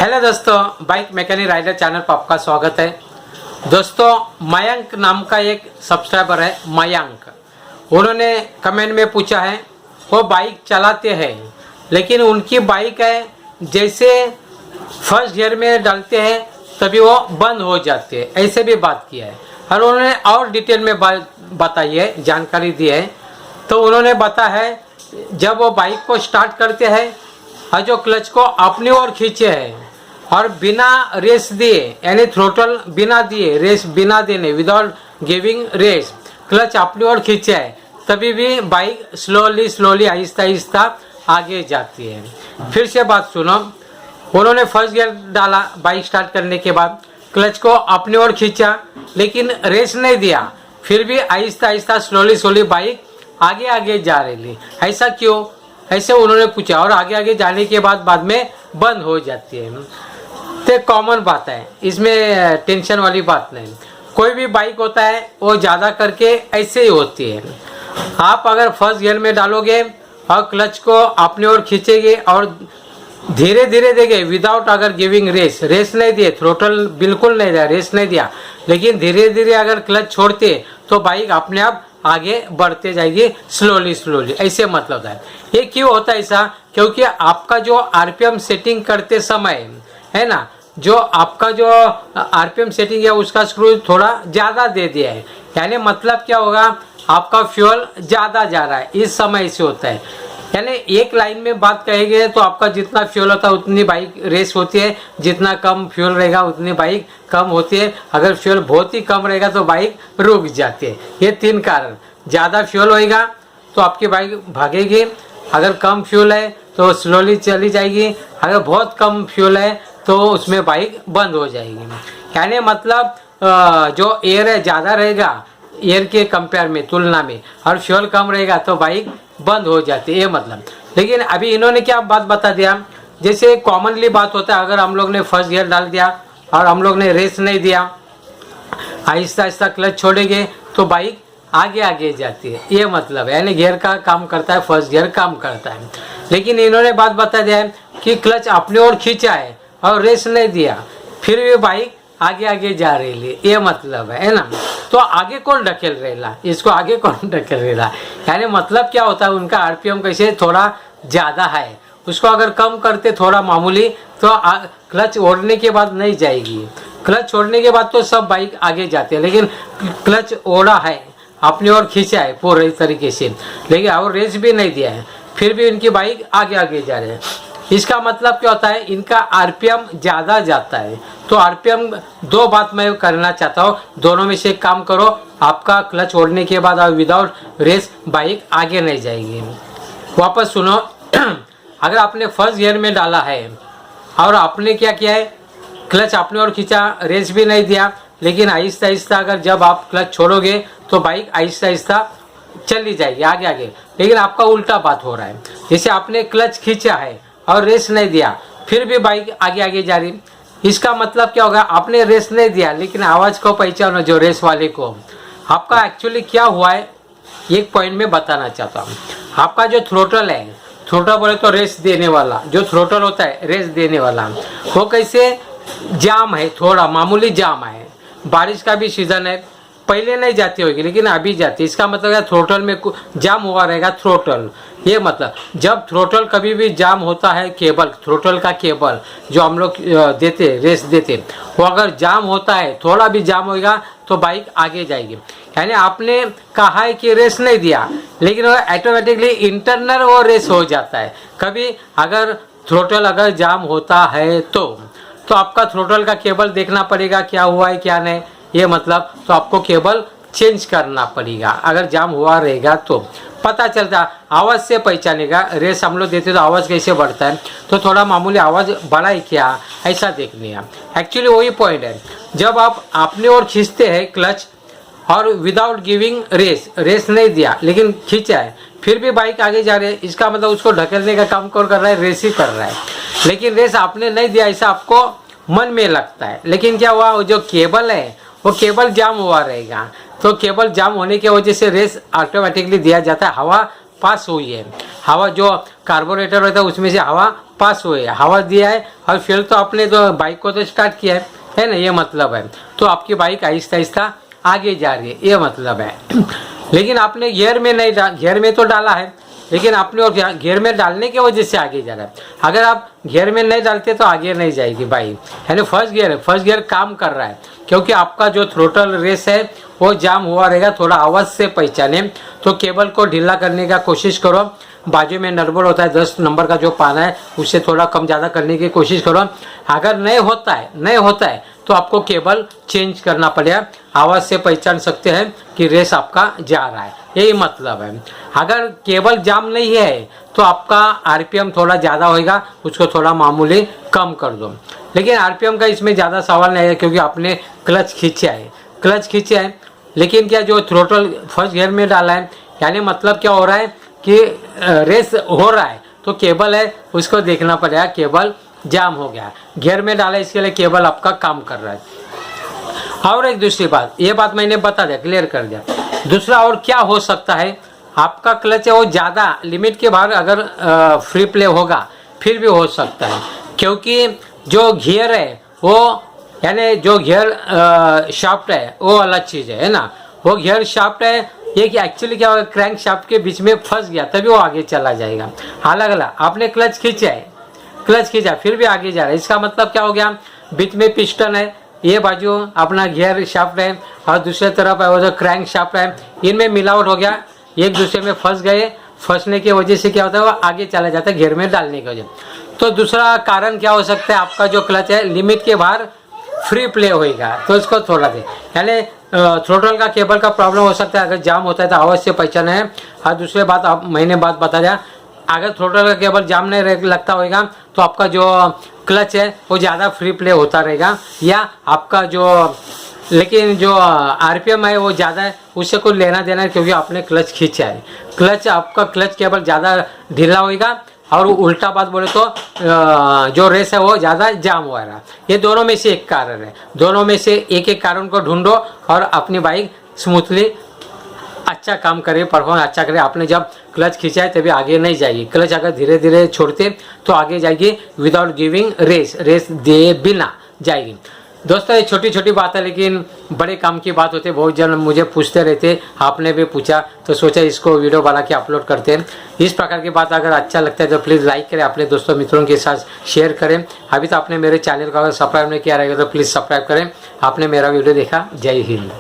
Hello दोस्तों, bike mechanic rider channel पर आपका स्वागत है। दोस्तों, मयंक नाम का एक सब्सक्राइबर है मयंक। उन्होंने कमेंट में पूछा है, वो बाइक चलाते हैं लेकिन उनकी बाइक है जैसे फर्स्ट गियर में डालते हैं तभी वो बंद हो जाती है, ऐसे भी बात किया है। और उन्होंने और डिटेल में बताई है, जानकारी दी है। तो उन्होंने बताया है जब वो बाइक को स्टार्ट करते हैं और जो क्लच को अपनी ओर खींचे है और बिना रेस दिए, यानी थ्रोटल बिना दिए, रेस बिना देने, विदाउट गिविंग रेस, क्लच अपनी ओर खींचे है तभी भी बाइक स्लोली आहिस्ता आहिस्ता आगे जाती है। फिर से बात सुनो, उन्होंने फर्स्ट गियर डाला, बाइक स्टार्ट करने के बाद क्लच को अपनी ओर खींचा लेकिन रेस नहीं दिया, फिर भी आहिस्ता आहिस्ता स्लोली बाइक आगे आगे जा रही। ऐसा क्यों, ऐसे उन्होंने पूछा। और आगे आगे जाने के बाद में बंद हो जाती है। तो कॉमन बात है, इसमें टेंशन वाली बात नहीं। कोई भी बाइक होता है वो ज़्यादा करके ऐसे ही होती है। आप अगर फर्स्ट गियर में डालोगे और क्लच को अपनी ओर खींचेंगे और धीरे धीरे देंगे, विदाउट अगर गिविंग रेस नहीं दिए, थ्रोटल बिल्कुल नहीं दिया, रेस नहीं दिया, लेकिन धीरे धीरे अगर क्लच छोड़ते तो बाइक अपने आप आगे बढ़ते जाएगी स्लोली, ऐसे मतलब है। ये क्यों होता है ऐसा? क्योंकि आपका जो आरपीएम सेटिंग करते समय है ना, जो आपका जो आरपीएम सेटिंग है उसका स्क्रू थोड़ा ज़्यादा दे दिया है। यानी मतलब क्या होगा, आपका फ्यूल ज़्यादा जा रहा है, इस समय से होता है। यानी एक लाइन में बात कहेंगे तो आपका जितना फ्यूल होता है उतनी बाइक रेस होती है, जितना कम फ्यूल रहेगा उतनी बाइक कम होती है। अगर फ्यूल बहुत ही कम रहेगा तो बाइक रुक जाती है। ये तीन कारण, ज़्यादा फ्यूल होएगा तो आपकी बाइक भागेगी, अगर कम फ्यूल है तो स्लोली चली जाएगी, अगर बहुत कम फ्यूल है तो उसमें बाइक बंद हो जाएगी। यानी मतलब जो एयर है ज़्यादा रहेगा, एयर के कंपेयर में, तुलना में, और फ्यूल कम रहेगा तो बाइक बंद हो जाती है, ये मतलब। लेकिन अभी इन्होंने क्या बात बता दिया, जैसे कॉमनली बात होता है, अगर हम लोग ने फर्स्ट गियर डाल दिया और हम लोग ने रेस नहीं दिया, आहिस्ता आहिस्ता क्लच छोड़ेंगे तो बाइक आगे आगे जाती है, ये मतलब है। यानी गियर का काम करता है, फर्स्ट गियर काम करता है। लेकिन इन्होंने बात बता दिया है कि क्लच अपनी ओर खींचा है और रेस नहीं दिया, फिर भी बाइक आगे आगे जा रही है, ये मतलब है ना। तो आगे कौन ढकेल रहेला, इसको आगे कौन ढकेल रहेला, यानी मतलब क्या होता है, उनका आरपीएम कैसे थोड़ा ज़्यादा है, उसको अगर कम करते थोड़ा मामूली तो क्लच ओढ़ने के बाद नहीं जाएगी। क्लच छोड़ने के बाद तो सब बाइक आगे जाते हैं, लेकिन क्लच ओढ़ा है, अपनी ओर खींचा है पूरे तरीके से, लेकिन और रेस भी नहीं दिया है, फिर भी इनकी बाइक आगे आगे जा रही है। इसका मतलब क्या होता है, इनका आरपीएम ज़्यादा जाता है। तो आरपीएम, दो बात मैं करना चाहता हूँ, दोनों में से एक काम करो, आपका क्लच छोड़ने के बाद और विदाउट रेस बाइक आगे नहीं जाएगी। वापस सुनो, अगर आपने फर्स्ट गियर में डाला है और आपने क्या किया है, क्लच अपनी ओर खींचा, रेस भी नहीं दिया, लेकिन आहिस्ता आहिस्ता अगर जब आप क्लच छोड़ोगे तो बाइक आहिस्ता आहिस्ता चली जाएगी आगे आगे। लेकिन आपका उल्टा बात हो रहा है, जैसे आपने क्लच खींचा है और रेस नहीं दिया, फिर भी बाइक आगे आगे जा रही। इसका मतलब क्या होगा, आपने रेस नहीं दिया लेकिन आवाज़ को पहचानो, जो रेस वाले को। आपका एक्चुअली क्या हुआ है, एक पॉइंट में बताना चाहता हूँ। आपका जो थ्रोटल है, थ्रोटल बोले तो रेस देने वाला, जो थ्रोटल होता है रेस देने वाला, वो कैसे जाम है, थोड़ा मामूली जाम है। बारिश का भी सीज़न है, पहले नहीं जाती होगी लेकिन अभी जाती। इसका मतलब है थ्रोटल में जाम हुआ रहेगा, थ्रोटल। ये मतलब जब थ्रोटल कभी भी जाम होता है, केबल, थ्रोटल का केबल जो हम लोग देते, रेस देते, वो अगर जाम होता है, थोड़ा भी जाम होगा तो बाइक आगे जाएगी। यानी आपने कहा है कि रेस नहीं दिया, लेकिन वो ऑटोमेटिकली इंटरनल वो रेस हो जाता है। कभी अगर थ्रोटल अगर जाम होता है तो आपका थ्रोटल का केबल देखना पड़ेगा क्या हुआ है क्या नहीं, ये मतलब। तो आपको केबल चेंज करना पड़ेगा, अगर जाम हुआ रहेगा तो पता चलता, आवाज़ से पहचानेगा। रेस हम लोग देते तो आवाज़ कैसे बढ़ता है, तो थोड़ा मामूली आवाज़ बढ़ा है क्या, ऐसा देखने है। एक्चुअली वही पॉइंट है, जब आप अपनी ओर खींचते हैं क्लच और विदाउट गिविंग रेस नहीं दिया लेकिन खींचा है, फिर भी बाइक आगे जा रही है, इसका मतलब उसको ढकेलने का काम कौन कर रहा है, रेस ही कर रहा है। लेकिन रेस आपने नहीं दिया ऐसा आपको मन में लगता है, लेकिन क्या हुआ, वो जो केबल है वो केबल जाम हुआ रहेगा। तो केबल जाम होने की वजह से रेस ऑटोमेटिकली दिया जाता है, हवा पास हुई है, हवा जो कार्बोरेटर होता है उसमें से हवा पास हुई है, हवा दिया है और फिर तो आपने तो बाइक को तो स्टार्ट किया है ना, ये मतलब है। तो आपकी बाइक आहिस्ता आहिस्ता आगे जा रही है, ये मतलब है। लेकिन आपने गियर में नहीं गियर में तो डाला है, लेकिन आपने और गियर में डालने की वजह से आगे जा रहा है। अगर आप गियर में नहीं डालते तो आगे नहीं जाएगी बाइक, यानी फर्स्ट गियर काम कर रहा है, क्योंकि आपका जो थ्रोटल रेस है वो जाम हुआ रहेगा। थोड़ा आवाज़ से पहचाने तो केबल को ढीला करने का कोशिश करो, बाजू में नटबोल्ट होता है 10 नंबर का जो पाना है उससे थोड़ा कम ज़्यादा करने की कोशिश करो। अगर नहीं होता है तो आपको केबल चेंज करना पड़ेगा। आवाज़ से पहचान सकते हैं कि रेस आपका जा रहा है, यही मतलब है। अगर केबल जाम नहीं है तो आपका आरपीएम थोड़ा ज़्यादा होगा, उसको थोड़ा मामूली कम कर दो। लेकिन आरपीएम का इसमें ज़्यादा सवाल नहीं है, क्योंकि आपने क्लच खींचा है। लेकिन क्या जो थ्रोटल फर्स्ट गियर में डाला है, यानी मतलब क्या हो रहा है कि रेस हो रहा है तो केबल है उसको देखना पड़ेगा, केबल जाम हो गया। गियर में डाला इसके लिए केबल आपका काम कर रहा है। और एक दूसरी बात, ये बात मैंने बता दिया, क्लियर कर दिया। दूसरा और क्या हो सकता है, आपका क्लच है वो ज़्यादा लिमिट के बाहर अगर फ्री प्ले होगा फिर भी हो सकता है, क्योंकि जो गियर है वो यानी जो गियर शाफ्ट है वो अलग चीज़ है ना। वो गियर शाफ्ट है, ये कि एक्चुअली क्या होगा, क्रैंक शाफ्ट के बीच में फंस गया तभी वो आगे चला जाएगा। अलग आपने क्लच खींचा फिर भी आगे जा रहा है, इसका मतलब क्या हो गया, बीच में पिस्टन है, ये बाजू अपना गियर शाफ्ट है और दूसरे तरफ है वो जो क्रैंक शाफ्ट है, इनमें मिलावट हो गया, एक दूसरे में फंस गए। फंसने की वजह से क्या होता है, वो आगे चला जाता है गियर में डालने की वजह। तो दूसरा कारण क्या हो सकता है, आपका जो क्लच है लिमिट के बाहर फ्री प्ले होएगा, तो इसको थोड़ा दे, यानी थ्रोटल का केबल का प्रॉब्लम हो सकता है। अगर जाम होता है तो अवश्य पहचाना है। और दूसरी बात आप मैंने बात बता दिया, अगर थ्रोटल का केबल जाम नहीं लगता होगा तो आपका जो क्लच है वो ज़्यादा फ्री प्ले होता रहेगा, या आपका जो लेकिन जो आरपीएम है वो ज़्यादा है, उससे कोई लेना देना है, क्योंकि आपने क्लच खींचा है। आपका क्लच केबल ज़्यादा ढीला होएगा, और उल्टा बात बोले तो जो रेस है वो ज़्यादा जाम हो रहा है। ये दोनों में से एक कारण है, दोनों में से एक कारण को ढूंढो और अपनी बाइक स्मूथली अच्छा काम करे, परफॉर्मेंस अच्छा करे। आपने जब क्लच खींचा है तभी आगे नहीं जाएगी, क्लच अगर धीरे धीरे छोड़ते तो आगे जाएगी विदाउट गिविंग रेस दे बिना जाएगी। दोस्तों ये छोटी छोटी बात है, लेकिन बड़े काम की बात होती है। बहुत जन मुझे पूछते रहते, आपने भी पूछा तो सोचा इसको वीडियो बना के अपलोड करते हैं। इस प्रकार की बात अगर अच्छा लगता है तो प्लीज़ लाइक करें, अपने दोस्तों मित्रों के साथ शेयर करें। अभी तो आपने मेरे चैनल को अगर सब्सक्राइब नहीं किया रहेगा तो प्लीज़ सब्सक्राइब करें। आपने मेरा वीडियो देखा, जय हिंद।